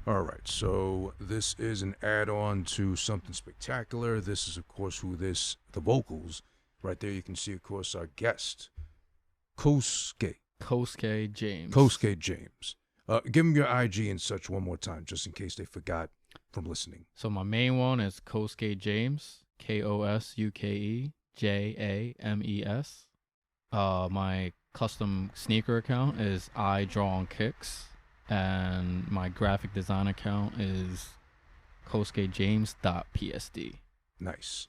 All right, so this is an add-on to something spectacular. This is, of course, the vocals. Right there, you can see, of course, our guest, Kosuke James. Kosuke James. Give him your IG and such one more time, just in case they forgot from listening. So my main one is Kosuke James, Kosuke James. My custom sneaker account is I Draw on Kicks, and my graphic design account is KosukeJames.psd. Nice.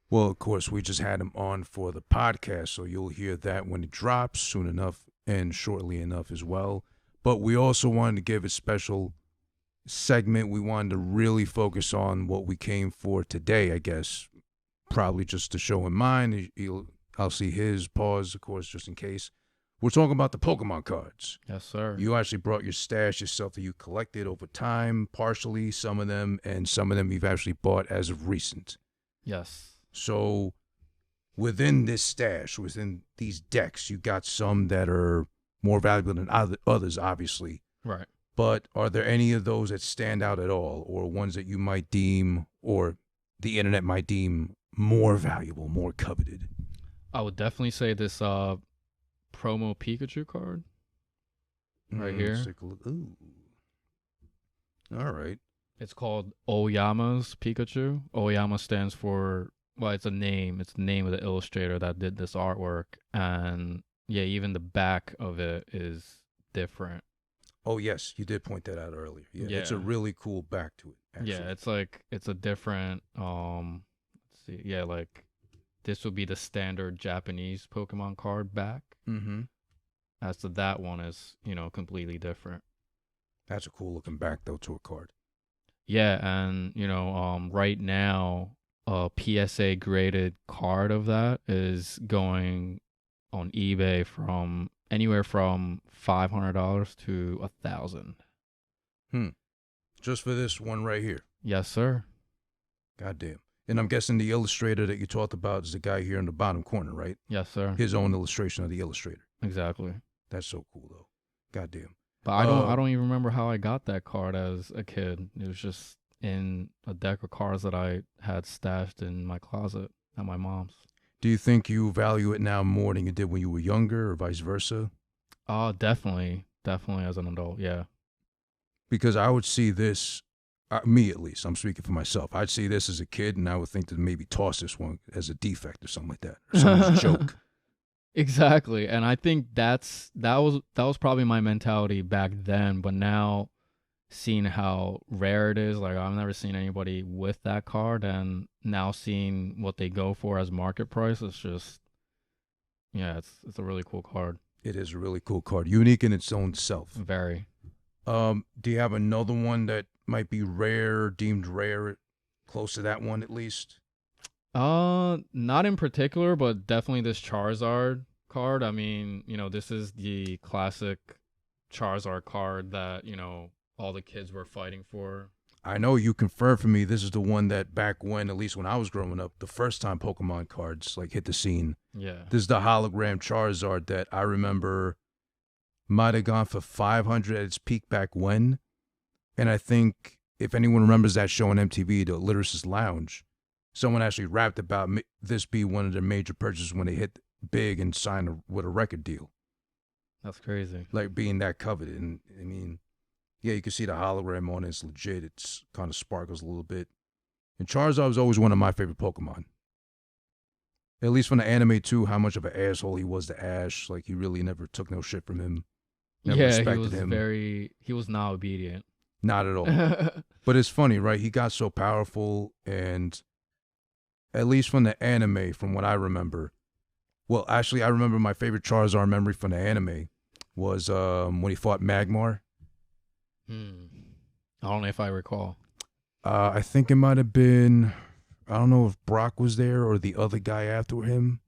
Well, of course, we just had him on for the podcast, so you'll hear that when it drops soon enough and shortly enough as well. But we also wanted to give a special segment. We wanted to really focus on what we came for today, I guess. Probably just to show him mine. I'll see his pause, of course, just in case. We're talking about the Pokemon cards. Yes, sir. You actually brought your stash yourself that you collected over time, partially, some of them, and some of them you've actually bought as of recent. Yes. So within this stash, within these decks, you got some that are more valuable than others, obviously. Right. But are there any of those that stand out at all, or ones that you might deem, or the internet might deem, more valuable, more coveted? I would definitely say this promo Pikachu card right here. Let's take a look. Ooh. All right. It's called Oyama's Pikachu. Oyama stands for, well, it's a name. It's the name of the illustrator that did this artwork. And yeah, even the back of it is different. Oh, yes. You did point that out earlier. Yeah. It's a really cool back to it, actually. Yeah, it's a different, let's see. Yeah, like this would be the standard Japanese Pokemon card back. Mm-hmm. As to that one is, completely different. That's a cool looking back, though, to a card. Yeah, and, right now, a PSA graded card of that is going on eBay from anywhere from $500 to $1,000. Just for this one right here? Yes, sir. Goddamn. And I'm guessing the illustrator that you talked about is the guy here in the bottom corner, right? Yes, sir. His own illustration of the illustrator. Exactly. That's so cool, though. Goddamn. But I don't even remember how I got that card as a kid. It was just in a deck of cards that I had stashed in my closet at my mom's. Do you think you value it now more than you did when you were younger, or vice versa? Definitely as an adult, yeah. Because I would see this, me at least, I'm speaking for myself, I'd see this as a kid and I would think to maybe toss this one as a defect or something like that, or someone's joke. Exactly, and I think that was probably my mentality back then. But now, seeing how rare it is, like I've never seen anybody with that card, and now seeing what they go for as market price, it's just, yeah, it's a really cool card. It is a really cool card, unique in its own self. Very. Do you have another one that might be rare, deemed rare, close to that one at least? Not in particular, but definitely this Charizard card. I mean, this is the classic Charizard card that, all the kids were fighting for. I know you confirmed for me this is the one that back when, at least when I was growing up, the first time Pokemon cards like hit the scene. Yeah. This is the hologram Charizard that I remember might have gone for $500 at its peak back when. And I think if anyone remembers that show on MTV, the Lyricist Lounge, someone actually rapped about this be one of their major purchases when they hit big and signed with a record deal. That's crazy. Like being that coveted. And I mean, yeah, you can see the hologram on it. It's legit. It's kind of sparkles a little bit. And Charizard was always one of my favorite Pokemon. At least from the anime too, how much of an asshole he was to Ash. Like he really never took no shit from him. Never respected him. He was not obedient. Not at all. But it's funny, right? He got so powerful, and at least from the anime, from what I remember, well, actually, I remember my favorite Charizard memory from the anime was when he fought Magmar. I don't know if I recall. I think it might have been, I don't know if Brock was there or the other guy after him.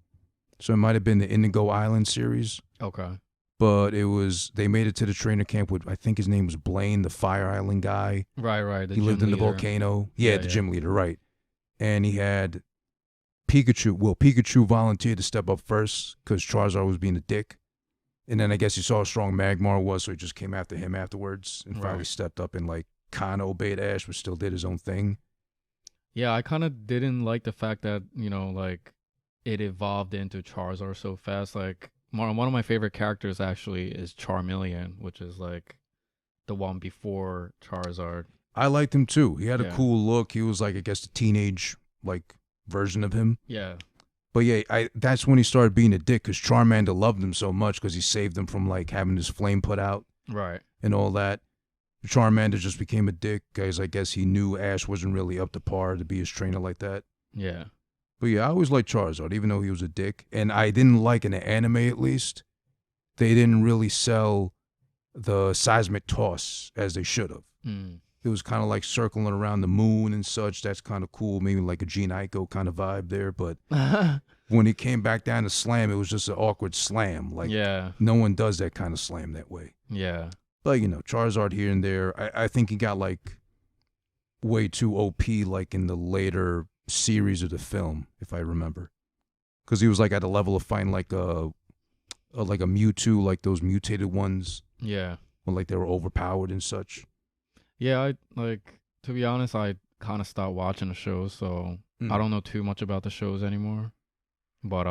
So it might have been the Indigo Island series. Okay. But they made it to the trainer camp with, I think his name was Blaine, the Fire Island guy. Right. He lived in the volcano. Yeah, the gym leader, right. And he had Pikachu. Well, Pikachu volunteered to step up first because Charizard was being a dick. And then I guess he saw how strong Magmar was, so he just came after him afterwards and finally stepped up and, like, kind of obeyed Ash, but still did his own thing. Yeah, I kind of didn't like the fact that, like it evolved into Charizard so fast. Like one of my favorite characters actually is Charmeleon, which is like the one before Charizard. I liked him too. He had a Yeah. cool look. He was like, I guess, the teenage like version of him. Yeah. But yeah, that's when he started being a dick because Charmander loved him so much because he saved him from like having his flame put out Right. and all that. Charmander just became a dick because I guess he knew Ash wasn't really up to par to be his trainer like that. Yeah. But yeah, I always liked Charizard, even though he was a dick. And I didn't like in the anime, at least, they didn't really sell the seismic toss as they should have. Mm. It was kind of like circling around the moon and such. That's kind of cool. Maybe like a Gene Ico kind of vibe there. But when he came back down to slam, it was just an awkward slam. Like, yeah. no one does that kind of slam that way. Yeah. But, Charizard here and there, I think he got like way too OP like in the later series of the film, if I remember. Because he was like at a level of fighting like a Mewtwo, like those mutated ones. Yeah. When like they were overpowered and such. Yeah, to be honest, I kind of stopped watching the shows, so I don't know too much about the shows anymore. But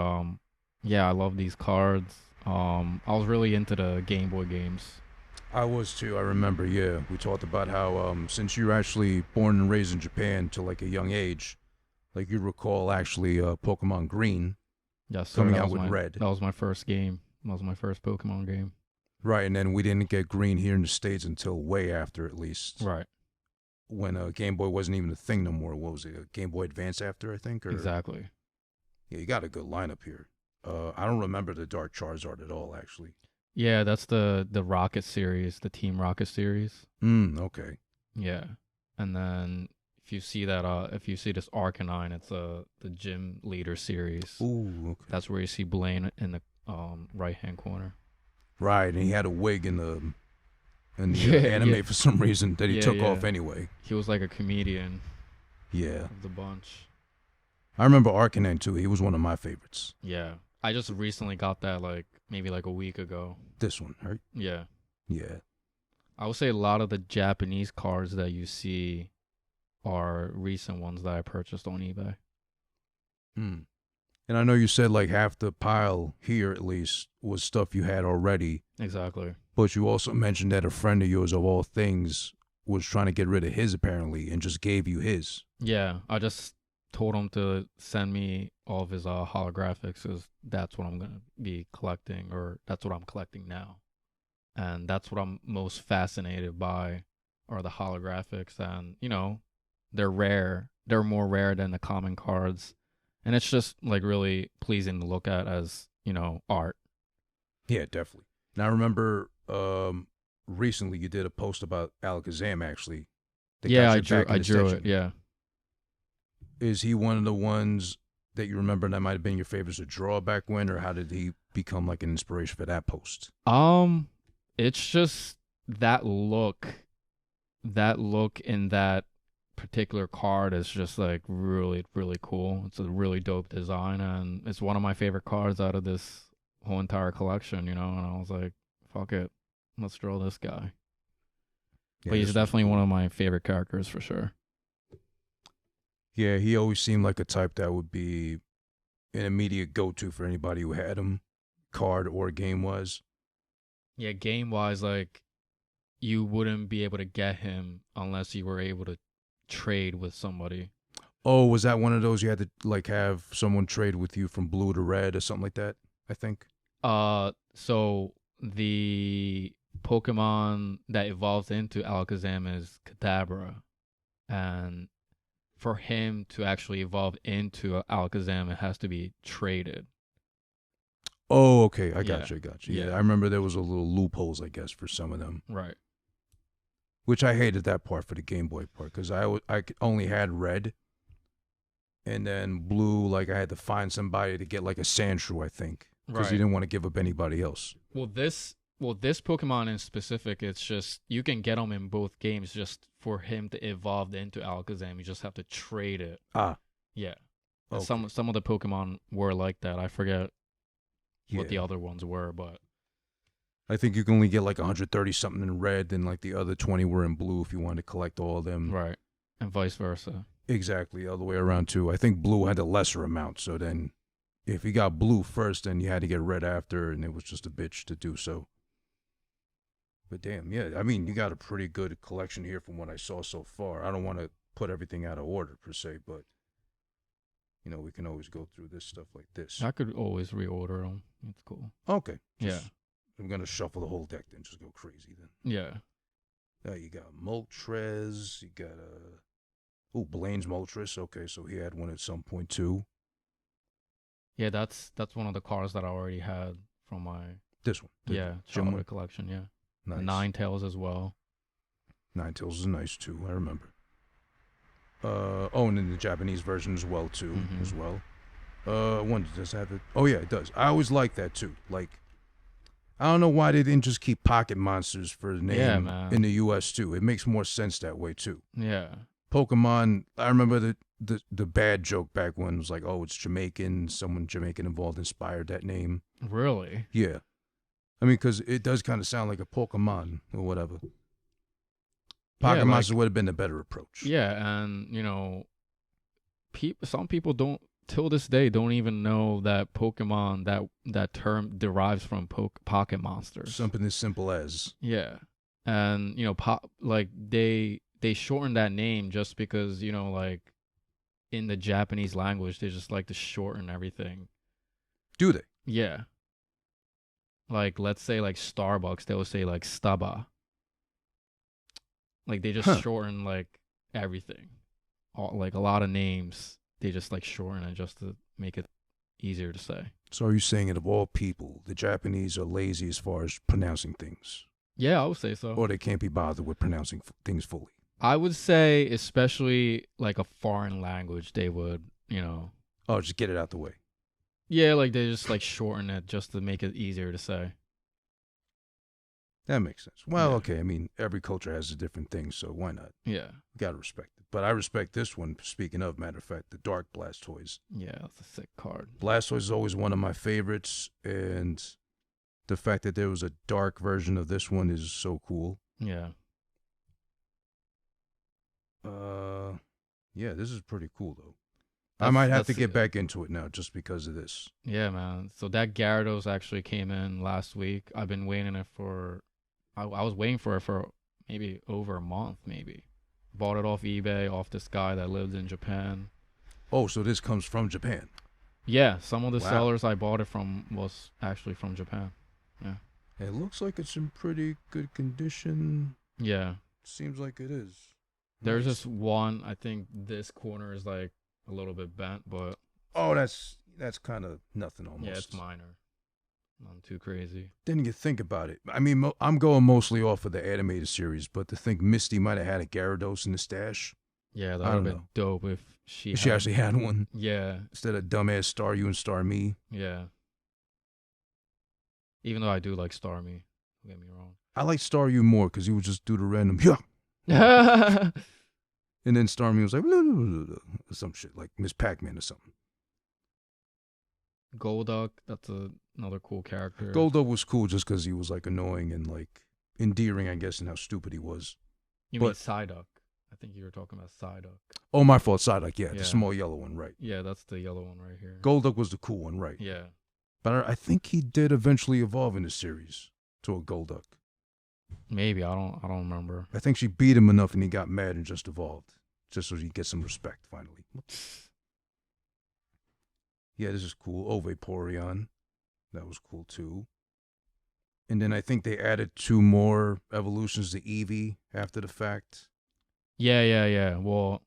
yeah, I love these cards. I was really into the Game Boy games. I was too. I remember. Yeah, we talked about how since you were actually born and raised in Japan to like a young age, like you recall actually Pokemon Green. Yes, sir. Coming out with Red. That was my first game. That was my first Pokemon game. Right, and then we didn't get Green here in the States until way after, at least. Right. When Game Boy wasn't even a thing no more. What was it? Game Boy Advance after, I think? Or... Exactly. Yeah, you got a good lineup here. I don't remember the Dark Charizard at all, actually. Yeah, that's the Rocket series, the Team Rocket series. Okay. Yeah. And then if you see this Arcanine, it's the Gym Leader series. Ooh, okay. That's where you see Blaine in the right-hand corner. Right, and he had a wig in the anime for some reason that he took off anyway. He was like a comedian. Yeah. Of the bunch. I remember Arcanine too. He was one of my favorites. Yeah. I just recently got that maybe a week ago. This one, right? Yeah. Yeah. I would say a lot of the Japanese cards that you see are recent ones that I purchased on eBay. And I know you said like half the pile here, at least, was stuff you had already. Exactly. But you also mentioned that a friend of yours, of all things, was trying to get rid of his apparently and just gave you his. Yeah, I just told him to send me all of his holographics because that's what I'm going to be collecting, or that's what I'm collecting now. And that's what I'm most fascinated by are the holographics. And, they're rare. They're more rare than the common cards. And it's just like really pleasing to look at as, art. Yeah, definitely. Now I remember recently you did a post about Alakazam actually. Yeah, I drew it. Yeah. Is he one of the ones that you remember that might have been your favorites to draw back when, or how did he become like an inspiration for that post? It's just that look in that particular card is just like really, really cool. It's a really dope design, and it's one of my favorite cards out of this whole entire collection, and I was like, fuck it, let's draw this guy. Yeah, but he's definitely one of my favorite characters for sure. Yeah, he always seemed like a type that would be an immediate go-to for anybody who had him, card or game-wise. Yeah, game-wise, like, you wouldn't be able to get him unless you were able to trade with somebody. Oh, was that one of those you had to like have someone trade with you from blue to red or something like that? I think. So the Pokemon that evolves into Alakazam is Kadabra, and for him to actually evolve into Alakazam, it has to be traded. Oh, okay. I got you. Yeah, I remember there was a little loopholes, I guess, for some of them. Right. Which I hated that part for the Game Boy part because I only had red, and then blue. Like I had to find somebody to get like a Sandshrew, I think, because he didn't want to give up anybody else. Well, this Pokemon in specific, it's just you can get him in both games. Just for him to evolve into Alakazam, you just have to trade it. Yeah. Okay. Some of the Pokemon were like that. I forget what the other ones were, but I think you can only get like 130 something in red, and like the other 20 were in blue if you wanted to collect all of them. Right. And vice versa. Exactly, the other way around too. I think blue had a lesser amount, so then if you got blue first, then you had to get red after, and it was just a bitch to do so. But damn, yeah, I mean, you got a pretty good collection here from what I saw so far. I don't want to put everything out of order per se, but you know, we can always go through this stuff like this. I could always reorder them. It's cool. Okay. Yeah. I'm gonna shuffle the whole deck then, just go crazy then. Yeah. Now you got Moltres, you got Blaine's Moltres. Okay, so he had one at some point too. Yeah, that's one of the cards that I already had from my This one. childhood collection. Yeah. Nice. Ninetales as well. Ninetales is nice too. I remember. And in the Japanese version as well too. Mm-hmm. As well. One does have it. Oh yeah, it does. I always like that too. Like, I don't know why they didn't just keep Pocket Monsters for the name in the U.S. too. It makes more sense that way too. Yeah. Pokemon. I remember the bad joke back when it was like, oh, it's Jamaican. Someone Jamaican involved inspired that name. Really? Yeah. I mean, because it does kind of sound like a Pokemon or whatever. Pocket Monsters would have been the better approach. Yeah, and you know, some people don't till this day don't even know that Pokemon that term derives from Pocket Monsters. Something as simple as and you know, like they shorten that name just because, you know, like in the Japanese language they just like to shorten everything. Do they? Yeah. Like, let's say like Starbucks, they'll say like Staba. Like they just shorten like everything. Like a lot of names, they just like shorten it just to make it easier to say. So are you saying that of all people, the Japanese are lazy as far as pronouncing things? Yeah, I would say so. Or they can't be bothered with pronouncing things fully? I would say, especially like a foreign language, they would, you know. Oh, just get it out the way. Yeah, like they just like shorten it just to make it easier to say. That makes sense. Well, okay. I mean, every culture has a different thing, so why not? Yeah. Gotta respect it. But I respect this one, speaking of, matter of fact, the Dark Blastoise. Yeah, that's a sick card. Blastoise is always one of my favorites, and the fact that there was a dark version of this one is so cool. Yeah. Yeah, this is pretty cool, though. I might have to get back into it now just because of this. Yeah, man. So that Gyarados actually came in last week. I've been waiting it for... I was waiting for it for maybe over a month, maybe. Bought it off eBay, off this guy that lived in Japan. Oh, so this comes from Japan? Yeah, some of the sellers I bought it from was actually from Japan. Yeah. It looks like it's in pretty good condition. Yeah. Seems like it is. There's just one, I think this corner is like a little bit bent, but... Oh, that's kind of nothing almost. Yeah, it's minor. Not too crazy. Then you think about it. I mean, I'm going mostly off of the animated series, but to think Misty might have had a Gyarados in the stash. Yeah, that would have been dope if she actually had one. Yeah. Instead of dumbass Staryu and Starmie. Yeah. Even though I do like Starmie. Don't get me wrong. I like Staryu more because he would just do the random, yeah. And then Starmie was like, blah, blah, blah, blah, some shit, like Miss Pac-Man or something. Golduck, that's another cool character. Golduck was cool just because he was like annoying and like endearing, I guess, and how stupid he was. You mean Psyduck? I think you were talking about Psyduck. Oh, my fault, Psyduck, yeah, the small yellow one, right. Yeah, that's the yellow one right here. Golduck was the cool one, right. Yeah. But I think he did eventually evolve in the series to a Golduck. Maybe, I don't remember. I think she beat him enough and he got mad and just evolved. Just so he gets some respect, finally. Yeah, this is cool. Oh, Vaporeon. That was cool, too. And then I think they added 2 more evolutions to Eevee after the fact. Yeah. Well,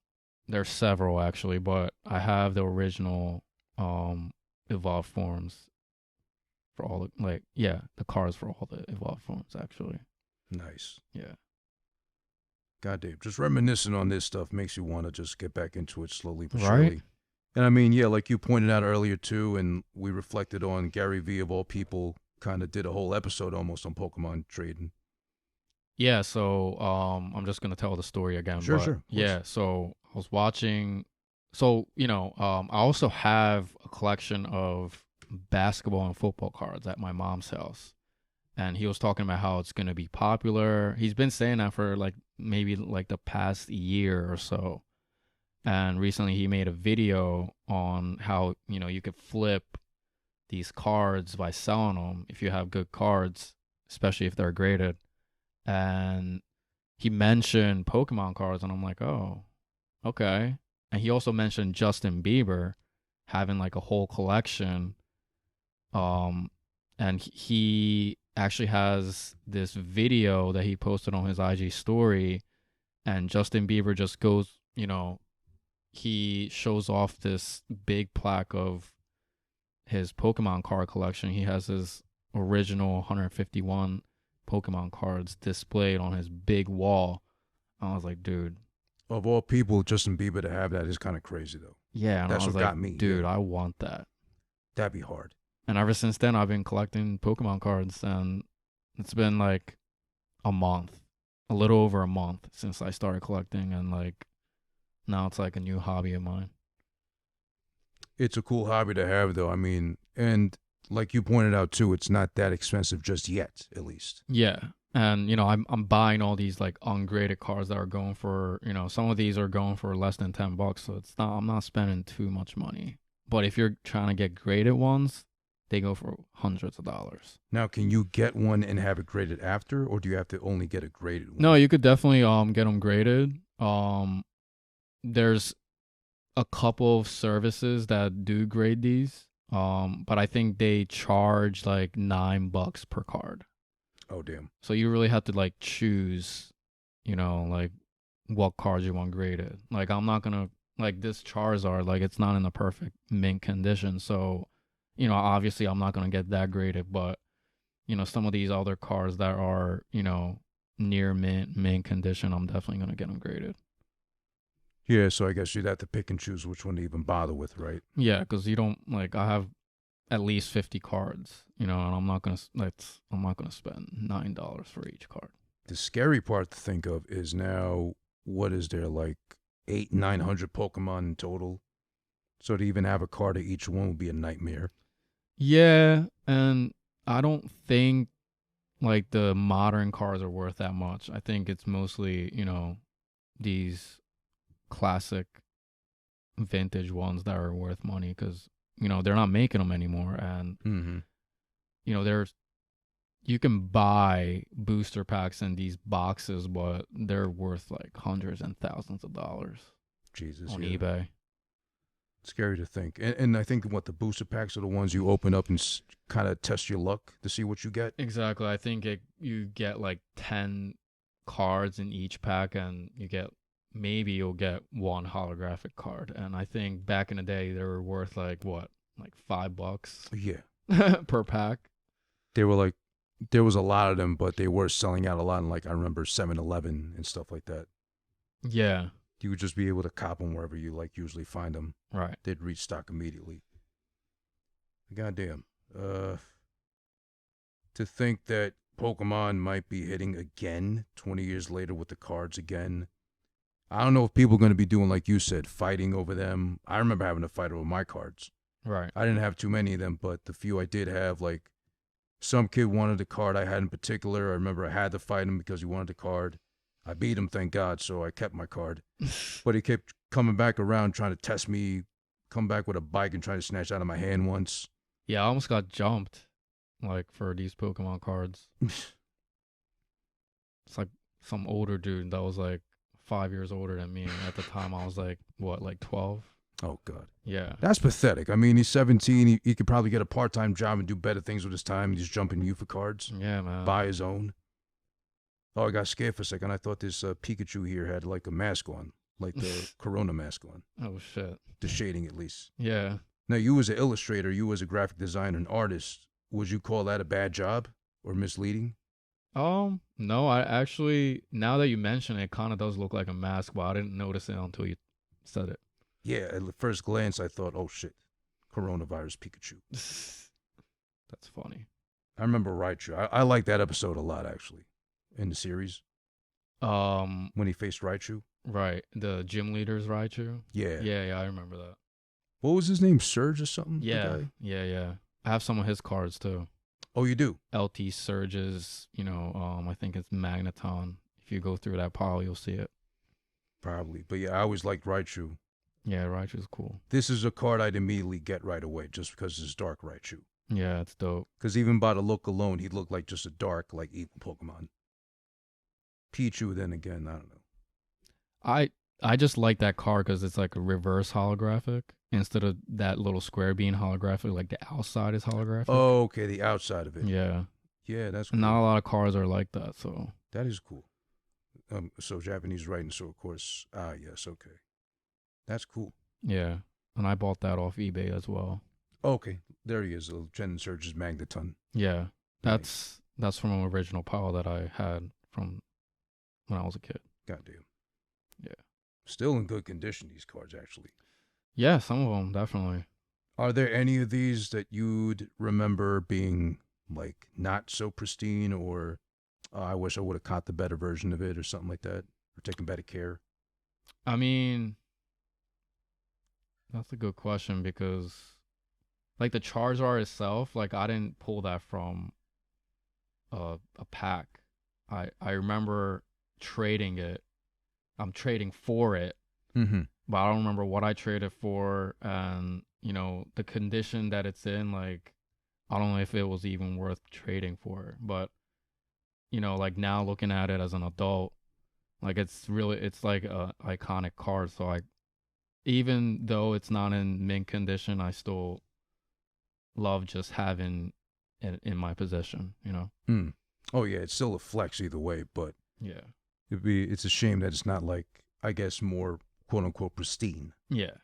there's several, actually, but I have the original evolved forms for all the, the cards for all the evolved forms, actually. Nice. Yeah. Goddamn. Just reminiscing on this stuff makes you want to just get back into it slowly but surely. Right? And I mean, yeah, like you pointed out earlier too, and we reflected on Gary Vee of all people, kind of did a whole episode almost on Pokemon trading. Yeah, so I'm just gonna tell the story again. Sure. Yeah, so I was watching. So I also have a collection of basketball and football cards at my mom's house, and he was talking about how it's gonna be popular. He's been saying that for like maybe like the past year or so. And recently he made a video on how, you could flip these cards by selling them if you have good cards, especially if they're graded. And he mentioned Pokemon cards, and I'm like, oh, okay. And he also mentioned Justin Bieber having like a whole collection. And he actually has this video that he posted on his IG story, and Justin Bieber just goes, he shows off this big plaque of his Pokemon card collection. He has his original 151 Pokemon cards displayed on his big wall. I was like, dude. Of all people, Justin Bieber to have that is kind of crazy, though. Yeah, and that's I was what like, got me. Dude, I want that. That'd be hard. And ever since then, I've been collecting Pokemon cards, and it's been like a little over a month since I started collecting, and like now it's like a new hobby of mine. It's a cool hobby to have, though. I mean, and like you pointed out too, it's not that expensive just yet, at least. Yeah. And I'm buying all these like ungraded cards that are going for, some of these are going for less than $10, so I'm not spending too much money. But if you're trying to get graded ones, they go for hundreds of dollars. Now, can you get one and have it graded after, or do you have to only get a graded one? No, you could definitely get them graded. There's a couple of services that do grade these, but I think they charge like $9 per card. Oh, damn. So you really have to like choose, like what cards you want graded. Like I'm not gonna, like this Charizard, like it's not in the perfect mint condition. So, obviously I'm not gonna get that graded, but some of these other cards that are, near mint condition, I'm definitely gonna get them graded. Yeah, so I guess you'd have to pick and choose which one to even bother with, right? Yeah, because you don't like. I have at least 50 cards, and I'm not gonna spend $9 for each card. The scary part to think of is now, what is there, like 900 Pokemon in total? So to even have a card of each one would be a nightmare. Yeah, and I don't think like the modern cards are worth that much. I think it's mostly, these classic vintage ones that are worth money, because they're not making them anymore, and you can buy booster packs in these boxes, but they're worth like hundreds and thousands of dollars. Jesus, on yeah. eBay. Scary to think. And I think the booster packs are the ones you open up and kind of test your luck to see what you get. Exactly. I think you get like 10 cards in each pack, and maybe you'll get one holographic card. And I think back in the day they were worth like what, like $5? Yeah. Per pack. They were like, there was a lot of them, but they were selling out a lot. And like I remember 7-Eleven and stuff like that. Yeah. You would just be able to cop them wherever you like usually find them. Right. They'd restock immediately. Goddamn. To think that Pokemon might be hitting again 20 years later with the cards again. I don't know if people are going to be doing, like you said, fighting over them. I remember having a fight over my cards. Right. I didn't have too many of them, but the few I did have, like, some kid wanted the card I had in particular. I remember I had to fight him because he wanted the card. I beat him, thank God, so I kept my card. But he kept coming back around trying to test me, come back with a bike and trying to snatch out of my hand once. Yeah, I almost got jumped, like, for these Pokemon cards. It's like some older dude that was like 5 years older than me. At the time, I was like, what, like 12? Oh, God. Yeah. That's pathetic. I mean, he's 17. He could probably get a part-time job and do better things with his time. He's jumping you for cards. Yeah, man. Buy his own. Oh, I got scared for a second. I thought this Pikachu here had like a mask on, like the Corona mask on. Oh, shit. The shading, at least. Yeah. Now, you as an illustrator, you as a graphic designer, an artist, would you call that a bad job or misleading? No, I actually, now that you mention it, kind of does look like a mask, but I didn't notice it until you said it. Yeah, at the first glance, I thought, oh, shit, coronavirus Pikachu. That's funny. I remember Raichu. I like that episode a lot, actually, in the series. When he faced Raichu. Right. The gym leader's Raichu. Yeah. Yeah, I remember that. What was his name? Surge or something? Yeah. I have some of his cards, too. Oh, you do? LT Surge's, I think it's Magneton. If you go through that pile, you'll see it. Probably. But yeah, I always liked Raichu. Yeah, Raichu's cool. This is a card I'd immediately get right away just because it's Dark Raichu. Yeah, it's dope. Because even by the look alone, he looked like just a dark, like evil Pokemon. Pichu, then again, I don't know. I just like that card because it's like a reverse holographic instead of that little square being holographic. Like the outside is holographic. Oh, okay, the outside of it. Yeah. Yeah, that's cool. Not a lot of cards are like that, so. That is cool. So Japanese writing, so of course, yes, okay. That's cool. Yeah, and I bought that off eBay as well. Okay, there he is, Chen Surge's Magneton. Yeah, that's from an original pile that I had from when I was a kid. Goddamn. Yeah. Still in good condition, these cards, actually. Yeah, some of them, definitely. Are there any of these that you'd remember being, like, not so pristine, or I wish I would have caught the better version of it, or something like that, or taken better care? I mean, that's a good question because, like, the Charizard itself, like, I didn't pull that from a pack. I remember trading it. I'm trading for it, but I don't remember what I traded for, and the condition that it's in. Like, I don't know if it was even worth trading for. But like now looking at it as an adult, like it's like a iconic card. So even though it's not in mint condition, I still love just having it in my possession. Oh yeah, it's still a flex either way, but yeah. It's a shame that it's not like, I guess, more quote unquote pristine. Yeah.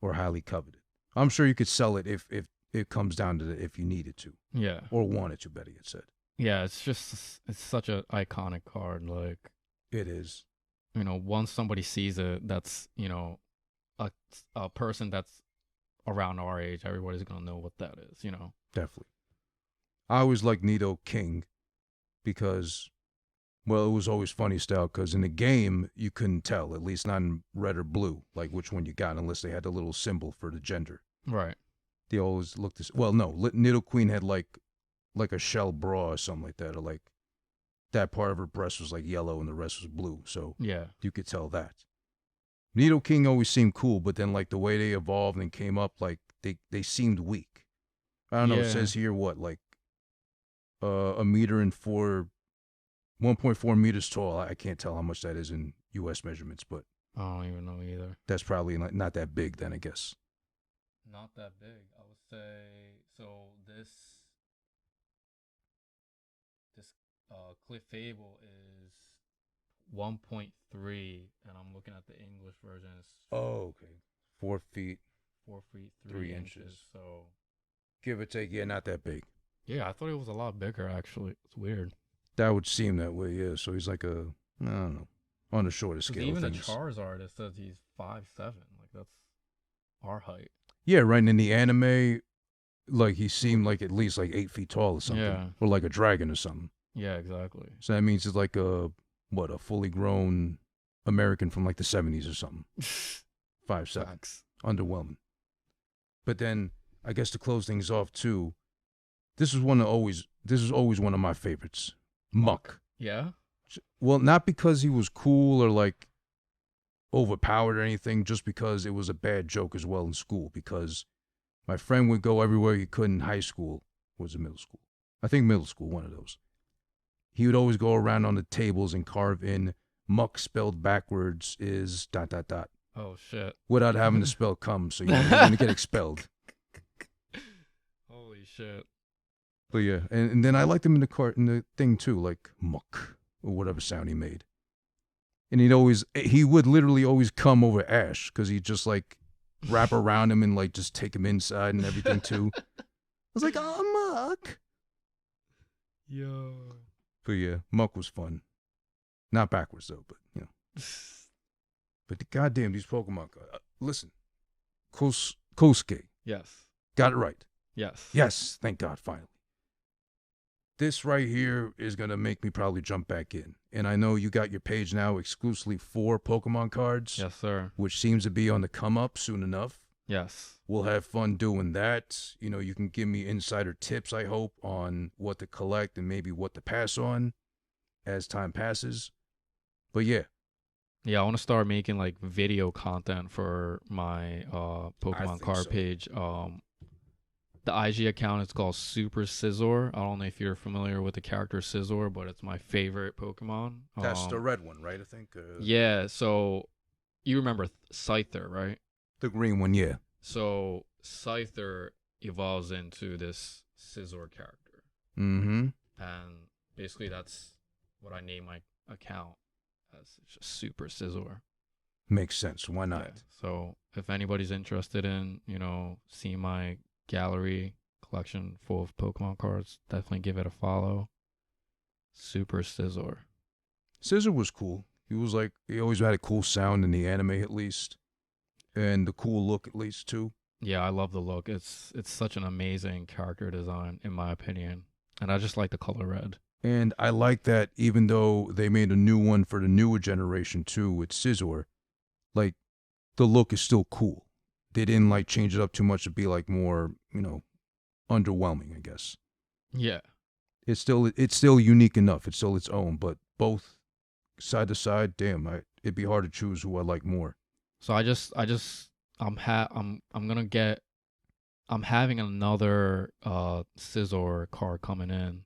Or highly coveted. I'm sure you could sell it if it comes down to if you needed to. Yeah. Or wanted to, better yet said. Yeah, it's such an iconic card. Like, it is. Once somebody sees it, that's a person that's around our age, everybody's gonna know what that is. Definitely. I always liked Nidoking because, well, it was always funny style because in the game, you couldn't tell, at least not in red or blue, like which one you got unless they had the little symbol for the gender. Right. They always looked this. Well, no, Nidoqueen had like a shell bra or something like that, or like that part of her breast was like yellow and the rest was blue. So yeah, you could tell that. Nidoking always seemed cool, but then like the way they evolved and came up, like they seemed weak. I don't know. It says here what, like a meter and 1.4 meters tall. I can't tell how much that is in U.S. measurements, but I don't even know either. That's probably not that big then, I guess. Not that big. I would say, so this Clefable is 1.3, and I'm looking at the English version. It's oh, okay. 4 feet. 4 feet, 3 inches. So give or take, yeah, not that big. Yeah, I thought it was a lot bigger, actually. It's weird. That would seem that way, yeah. So he's like I don't know, on the shorter scale. Even the Charizard, it says he's 5'7". Like, that's our height. Yeah, right. And in the anime, like, he seemed like at least like 8 feet tall or something. Yeah. Or like a dragon or something. Yeah, exactly. So that means it's like a fully grown American from like the 70s or something. 5'7". Underwhelming. But then, I guess to close things off too, this is always one of my favorites. Muck. Yeah? Well, not because he was cool or like overpowered or anything, just because it was a bad joke as well in school, because my friend would go everywhere he could in high school. Was it middle school? I think middle school, one of those. He would always go around on the tables and carve in Muck spelled backwards is ... Oh, shit. Without having to spell cum, so you're going to get expelled. Holy shit. But yeah, and then I liked him in the thing too, like Muck, or whatever sound he made. And he would literally always come over Ash, because he'd just like wrap around him and like just take him inside and everything too. I was like, oh, Muck. Yo. But yeah, Muck was fun. Not backwards though, but you know. But goddamn, these Pokemon. Listen, Kosuke. Yes. Got it right. Yes. Yes, thank God, finally. This right here is going to make me probably jump back in. And I know you got your page now exclusively for Pokemon cards. Yes, sir. Which seems to be on the come up soon enough. Yes. We'll have fun doing that. You know, you can give me insider tips, I hope, on what to collect and maybe what to pass on as time passes. But yeah, Yeah, I want to start making like video content for my I Pokemon think card so. page. The IG account is called Super Scizor. I don't know if you're familiar with the character Scizor, but it's my favorite Pokemon. That's the red one, right? I think. Yeah, so you remember Scyther, right? The green one, yeah. So Scyther evolves into this Scizor character. Mm-hmm. And basically that's what I name my account as. It's just Super Scizor. Makes sense. Why not? Yeah. So if anybody's interested in, seeing my gallery collection full of Pokemon cards, definitely give it a follow. Super Scizor. Scissor was cool. He always had a cool sound in the anime at least. And the cool look at least too. Yeah, I love the look. It's such an amazing character design in my opinion. And I just like the color red. And I like that even though they made a new one for the newer generation too with Scizor, like the look is still cool. They didn't like change it up too much to be like more, underwhelming, I guess. Yeah. It's still unique enough. It's still its own, but both side to side, damn, it'd be hard to choose who I like more. So I'm having another Scizor card coming in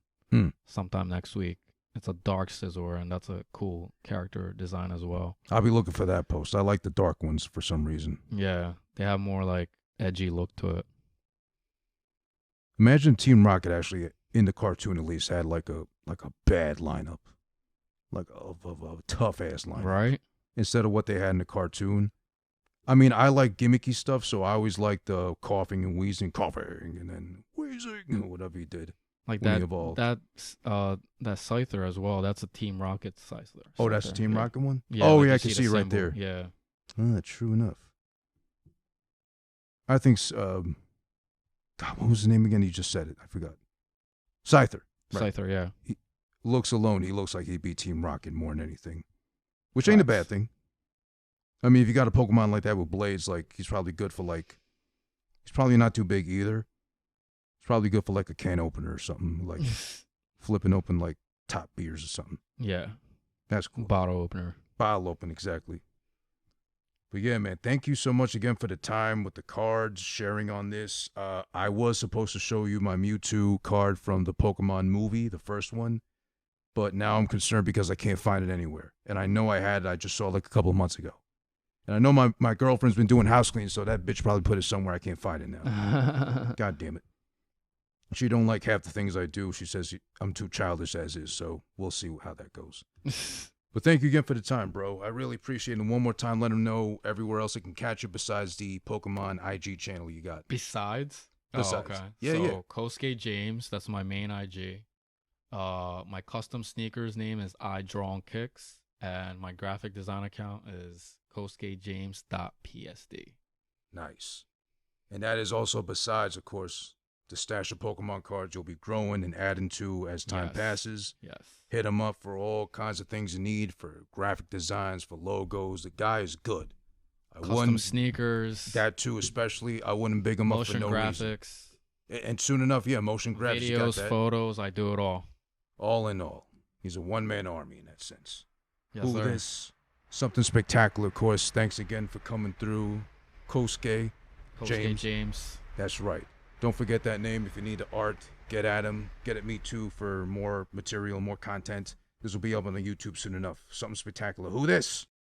sometime next week. It's a dark Scizor, and that's a cool character design as well. I'll be looking for that post. I like the dark ones for some reason. Yeah, they have more like edgy look to it. Imagine Team Rocket actually in the cartoon at least had like a bad lineup, like a tough ass lineup, Right? Instead of what they had in the cartoon. I mean, I like gimmicky stuff, so I always like the coughing and wheezing, coughing and then wheezing, or whatever he did. Like when he that evolved. that Scyther as well. That's a Team Rocket Scyther. Oh, that's the Team yeah. Rocket one? Yeah, oh, like yeah, you I can see the right symbol. there. Yeah. True enough. I think, God, what was his name again? You just said it. I forgot. Scyther. Right. Scyther, yeah. He looks like he'd be Team Rocket more than anything, which ain't a bad thing. I mean, if you got a Pokemon like that with blades, like, he's probably good for, like, he's probably not too big either. He's probably good for, like, a can opener or something, like flipping open, like, top beers or something. Yeah. That's cool. Bottle opener. Bottle open, exactly. But yeah, man, thank you so much again for the time with the cards, sharing on this. I was supposed to show you my Mewtwo card from the Pokemon movie, the first one, but now I'm concerned because I can't find it anywhere. And I know I had it, I just saw it like a couple of months ago. And I know my girlfriend's been doing house cleaning, so that bitch probably put it somewhere I can't find it now. God damn it. She don't like half the things I do. She says I'm too childish as is, so we'll see how that goes. But thank you again for the time, bro. I really appreciate it. And one more time, let them know everywhere else they can catch it besides the Pokemon IG channel you got. Besides? Oh, okay. Yeah, so, yeah. Kosuke James, that's my main IG. My custom sneakers name is I Draw on Kicks, and my graphic design account is kosukejames.psd. Nice. And that is also besides, of course, the stash of Pokemon cards you'll be growing and adding to as time passes. Yes. Hit him up for all kinds of things you need, for graphic designs, for logos. The guy is good. Custom sneakers. That too, especially. I wouldn't big him up for no graphics. Reason. And soon enough, yeah, motion graphics. Videos, photos, I do it all. All in all. He's a one-man army in that sense. Yes, sir. This? Something spectacular, of course. Thanks again for coming through. Kosuke James. That's right. Don't forget that name. If you need the art, get at him. Get at me too for more material, more content. This will be up on the YouTube soon enough. Something spectacular. Who this?